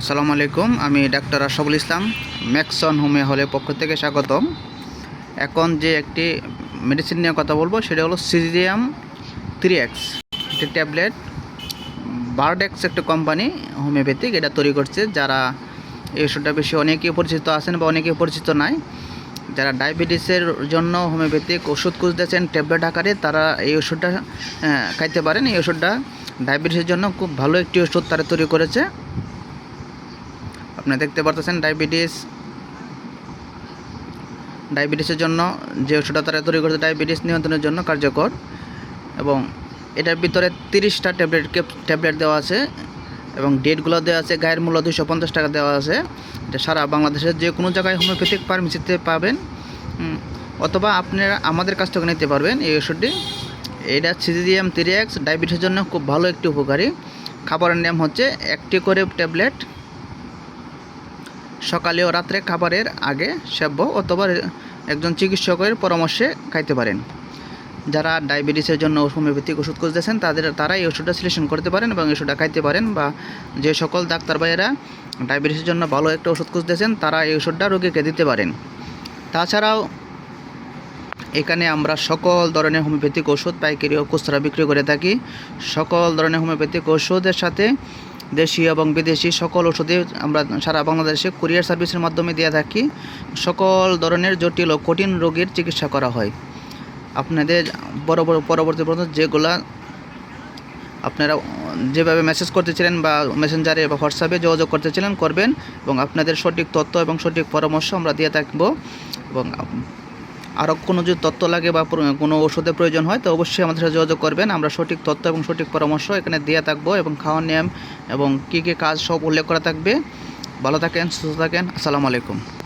আসসালামু আলাইকুম। আমি doctor Ashraful Islam, Maxon homeo হলের পক্ষ থেকে স্বাগতম। এখন যে একটি মেডিসিন নিয়ে কথা বলবো সেটা হলো সিজিএম 3X। একটি ট্যাবলেট, বারডেক্স একটা কোম্পানি হোমিওপ্যাথিক এটা তৈরি করছে। যারা এই ওষুধটা বেশি অনেকেই পরিচিত আছেন বা অনেকেই পরিচিত নাই, যারা ডায়াবেটিসের জন্য হোমিওপ্যাথিক ওষুধ খুঁজতেছেন ট্যাবলেট আকারে, তারা এই ওষুধটা খাইতে পারেন। এই ওষুধটা ডায়াবেটিসের জন্য খুব ভালো একটি ওষুধ তারা তৈরি করেছে। আপনারা দেখতে পারতেছেন ডায়াবেটিসের জন্য যে ওষুধটা তারা তৈরি করেছে ডায়াবেটিস নিয়ন্ত্রণের জন্য কার্যকর, এবং এটার ভিতরে 30টা ট্যাবলেট দেওয়া আছে এবং ডেটগুলো দেওয়া আছে। গায়ের মূল্য 250 টাকা দেওয়া আছে। এটা সারা বাংলাদেশের যে কোনো জায়গায় হোমিওপ্যাথিক ফার্মেসিতে পাবেন, অথবা আপনারা আমাদের কাছ থেকে নিতে পারবেন এই ওষুধটি। এটা সিজিএম 3X ডায়াবেটিসের জন্য খুব ভালো একটি উপকারী। খাবারের নিয়ম হচ্ছে একটি করে ট্যাবলেট সকালে ও রাত্রে খাবারের আগে সেব্য, অথবা একজন চিকিৎসকের পরামর্শে খাইতে পারেন। যারা ডায়াবেটিসের জন্য হোমিওপ্যাথিক ওষুধ খুঁজতেছেন তারা এই ওষুধটা সিলেকশন করতে পারেন এবং এই ওষুধটা খাইতে পারেন। বা যে সকল ডাক্তার ভাইয়েরা ডায়াবেটিসের জন্য ভালো একটা ওষুধ খুঁজতেছেন তারা এই ওষুধটা রোগীকে দিতে পারেন। তাছাড়াও এখানে আমরা সকল ধরনের হোমিওপ্যাথিক ওষুধ পাইকারি ও খুচরা বিক্রি করে থাকি। সকল ধরনের হোমিওপ্যাথিক ওষুধের সাথে দেশি এবং বিদেশি সকল ওষুধে আমরা সারা বাংলাদেশে কুরিয়ার সার্ভিসের মাধ্যমে দিয়ে থাকি। সকল ধরনের জটিল ও কঠিন রোগের চিকিৎসা করা হয়। আপনাদের পরবর্তী পর্যন্ত যেগুলা আপনারা যেভাবে মেসেজ করতেছিলেন বা মেসেঞ্জারে বা হোয়াটসঅ্যাপে যোগাযোগ করতেছিলেন করবেন, এবং আপনাদের সঠিক তথ্য এবং সঠিক পরামর্শ আমরা দিয়ে থাকবো। এবং আরও কোনো যদি তথ্য লাগে বা কোনো ওষুধের প্রয়োজন হয় তো অবশ্যই আমাদের সাথে যোগাযোগ করবেন। আমরা সঠিক তথ্য এবং সঠিক পরামর্শ এখানে দিয়ে থাকবো, এবং খাওয়ার নিয়ম এবং কী কী কাজ সব উল্লেখ করা থাকবে। ভালো থাকেন, সুস্থ থাকেন। আসসালামু আলাইকুম।